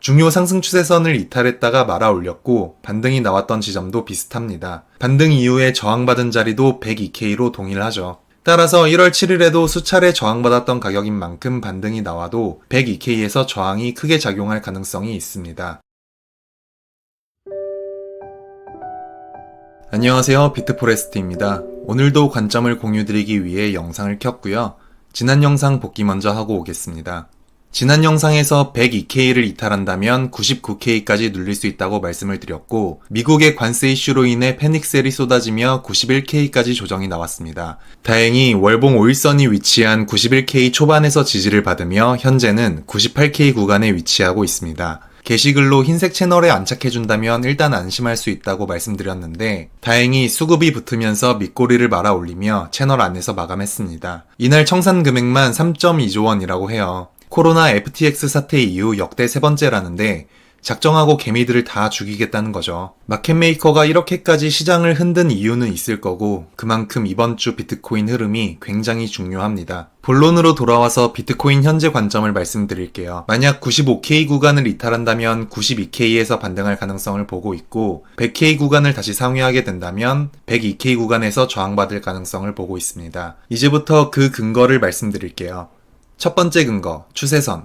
중요 상승 추세선을 이탈했다가 말아 올렸고 반등이 나왔던 지점도 비슷합니다. 반등 이후에 저항받은 자리도 102K로 동일하죠. 따라서 1월 7일에도 수차례 저항받았던 가격인 만큼 반등이 나와도 102K에서 저항이 크게 작용할 가능성이 있습니다. 안녕하세요, 비트포레스트입니다. 오늘도 관점을 공유드리기 위해 영상을 켰고요. 지난 영상 복귀 먼저 하고 오겠습니다. 지난 영상에서 102K를 이탈한다면 99K까지 눌릴 수 있다고 말씀을 드렸고, 미국의 관세 이슈로 인해 패닉셀이 쏟아지며 91K까지 조정이 나왔습니다. 다행히 월봉 5일선이 위치한 91K 초반에서 지지를 받으며 현재는 98K 구간에 위치하고 있습니다. 게시글로 흰색 채널에 안착해준다면 일단 안심할 수 있다고 말씀드렸는데, 다행히 수급이 붙으면서 밑꼬리를 말아 올리며 채널 안에서 마감했습니다. 이날 청산 금액만 3.2조 원이라고 해요. 코로나 FTX 사태 이후 역대 세 번째라는데 작정하고 개미들을 다 죽이겠다는 거죠. 마켓메이커가 이렇게까지 시장을 흔든 이유는 있을 거고, 그만큼 이번 주 비트코인 흐름이 굉장히 중요합니다. 본론으로 돌아와서 비트코인 현재 관점을 말씀드릴게요. 만약 95K 구간을 이탈한다면 92K에서 반등할 가능성을 보고 있고, 100K 구간을 다시 상회하게 된다면 102K 구간에서 저항받을 가능성을 보고 있습니다. 이제부터 그 근거를 말씀드릴게요. 첫 번째 근거, 추세선.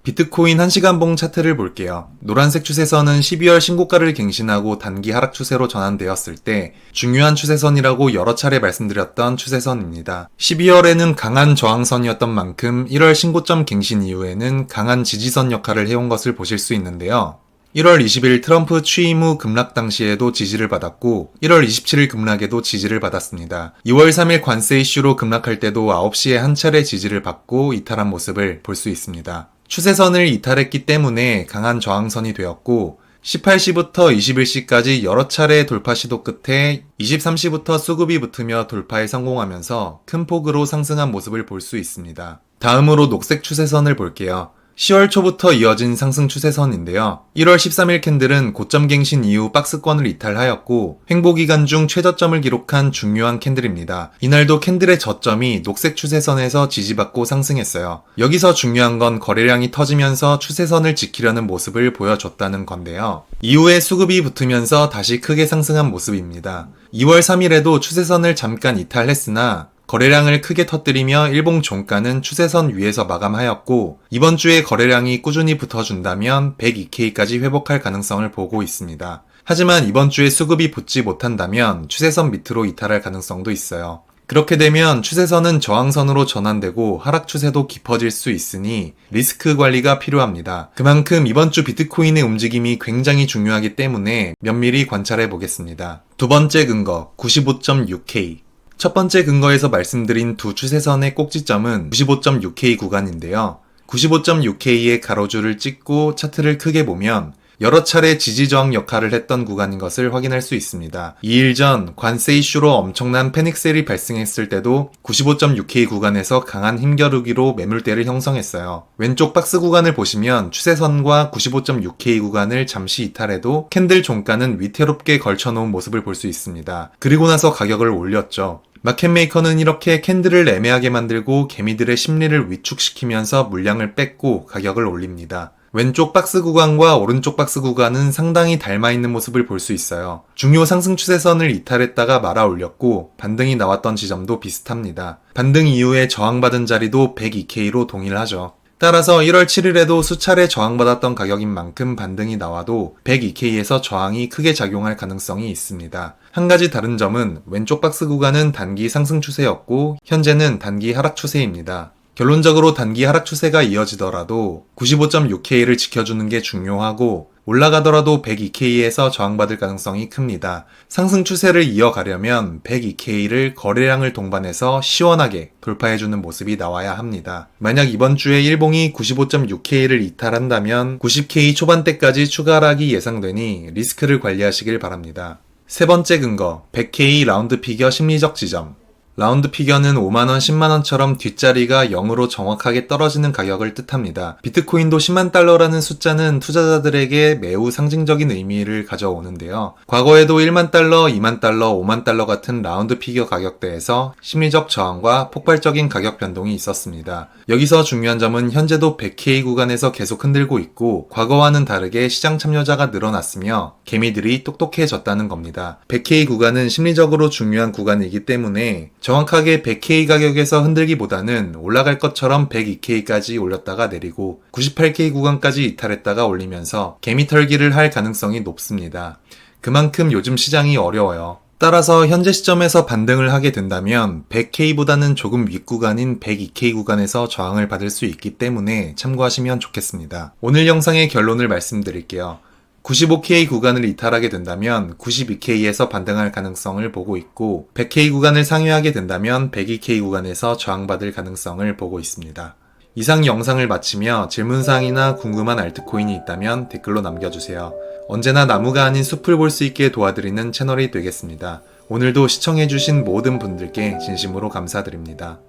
비트코인 1시간봉 차트를 볼게요. 노란색 추세선은 12월 신고가를 갱신하고 단기 하락 추세로 전환되었을 때 중요한 추세선이라고 여러 차례 말씀드렸던 추세선입니다. 12월에는 강한 저항선이었던 만큼 1월 신고점 갱신 이후에는 강한 지지선 역할을 해온 것을 보실 수 있는데요. 1월 20일 트럼프 취임 후 급락 당시에도 지지를 받았고, 1월 27일 급락에도 지지를 받았습니다. 2월 3일 관세 이슈로 급락할 때도 9시에 한 차례 지지를 받고 이탈한 모습을 볼 수 있습니다. 추세선을 이탈했기 때문에 강한 저항선이 되었고, 18시부터 21시까지 여러 차례 돌파 시도 끝에 23시부터 수급이 붙으며 돌파에 성공하면서 큰 폭으로 상승한 모습을 볼 수 있습니다. 다음으로 녹색 추세선을 볼게요. 10월 초부터 이어진 상승 추세선인데요. 1월 13일 캔들은 고점 갱신 이후 박스권을 이탈하였고, 횡보기간 중 최저점을 기록한 중요한 캔들입니다. 이날도 캔들의 저점이 녹색 추세선에서 지지받고 상승했어요. 여기서 중요한 건 거래량이 터지면서 추세선을 지키려는 모습을 보여줬다는 건데요. 이후에 수급이 붙으면서 다시 크게 상승한 모습입니다. 2월 3일에도 추세선을 잠깐 이탈했으나 거래량을 크게 터뜨리며 일봉 종가는 추세선 위에서 마감하였고, 이번 주에 거래량이 꾸준히 붙어준다면 102K까지 회복할 가능성을 보고 있습니다. 하지만 이번 주에 수급이 붙지 못한다면 추세선 밑으로 이탈할 가능성도 있어요. 그렇게 되면 추세선은 저항선으로 전환되고 하락 추세도 깊어질 수 있으니 리스크 관리가 필요합니다. 그만큼 이번 주 비트코인의 움직임이 굉장히 중요하기 때문에 면밀히 관찰해 보겠습니다. 두 번째 근거, 95.6K. 첫 번째 근거에서 말씀드린 두 추세선의 꼭지점은 95.6K 구간인데요. 95.6K의 가로줄을 찍고 차트를 크게 보면 여러 차례 지지저항 역할을 했던 구간인 것을 확인할 수 있습니다. 2일 전 관세 이슈로 엄청난 패닉셀이 발생했을 때도 95.6K 구간에서 강한 힘겨루기로 매물대를 형성했어요. 왼쪽 박스 구간을 보시면 추세선과 95.6K 구간을 잠시 이탈해도 캔들 종가는 위태롭게 걸쳐놓은 모습을 볼 수 있습니다. 그리고 나서 가격을 올렸죠. 마켓메이커는 이렇게 캔들을 애매하게 만들고 개미들의 심리를 위축시키면서 물량을 뺏고 가격을 올립니다. 왼쪽 박스 구간과 오른쪽 박스 구간은 상당히 닮아있는 모습을 볼 수 있어요. 중요 상승 추세선을 이탈했다가 말아 올렸고 반등이 나왔던 지점도 비슷합니다. 반등 이후에 저항받은 자리도 102K로 동일하죠. 따라서 1월 7일에도 수차례 저항받았던 가격인 만큼 반등이 나와도 102K에서 저항이 크게 작용할 가능성이 있습니다. 한 가지 다른 점은 왼쪽 박스 구간은 단기 상승 추세였고 현재는 단기 하락 추세입니다. 결론적으로 단기 하락 추세가 이어지더라도 95.6K를 지켜주는 게 중요하고, 올라가더라도 102K에서 저항받을 가능성이 큽니다. 상승 추세를 이어가려면 102K를 거래량을 동반해서 시원하게 돌파해주는 모습이 나와야 합니다. 만약 이번 주에 일봉이 95.6K를 이탈한다면 90K 초반대까지 추가 하락이 예상되니 리스크를 관리하시길 바랍니다. 세 번째 근거, 100K 라운드 피겨 심리적 지점. 라운드 피겨는 5만원, 10만원처럼 뒷자리가 0으로 정확하게 떨어지는 가격을 뜻합니다. 비트코인도 10만 달러라는 숫자는 투자자들에게 매우 상징적인 의미를 가져오는데요. 과거에도 1만 달러, 2만 달러, 5만 달러 같은 라운드 피겨 가격대에서 심리적 저항과 폭발적인 가격 변동이 있었습니다. 여기서 중요한 점은 현재도 100K 구간에서 계속 흔들고 있고 과거와는 다르게 시장 참여자가 늘어났으며 개미들이 똑똑해졌다는 겁니다. 100K 구간은 심리적으로 중요한 구간이기 때문에 정확하게 100K 가격에서 흔들기보다는 올라갈 것처럼 102K까지 올렸다가 내리고 98K 구간까지 이탈했다가 올리면서 개미 털기를 할 가능성이 높습니다. 그만큼 요즘 시장이 어려워요. 따라서 현재 시점에서 반등을 하게 된다면 100K보다는 조금 윗구간인 102K 구간에서 저항을 받을 수 있기 때문에 참고하시면 좋겠습니다. 오늘 영상의 결론을 말씀드릴게요. 95K 구간을 이탈하게 된다면 92K에서 반등할 가능성을 보고 있고 100K 구간을 상회하게 된다면 102K 구간에서 저항받을 가능성을 보고 있습니다. 이상 영상을 마치며 질문사항이나 궁금한 알트코인이 있다면 댓글로 남겨주세요. 언제나 나무가 아닌 숲을 볼 수 있게 도와드리는 채널이 되겠습니다. 오늘도 시청해주신 모든 분들께 진심으로 감사드립니다.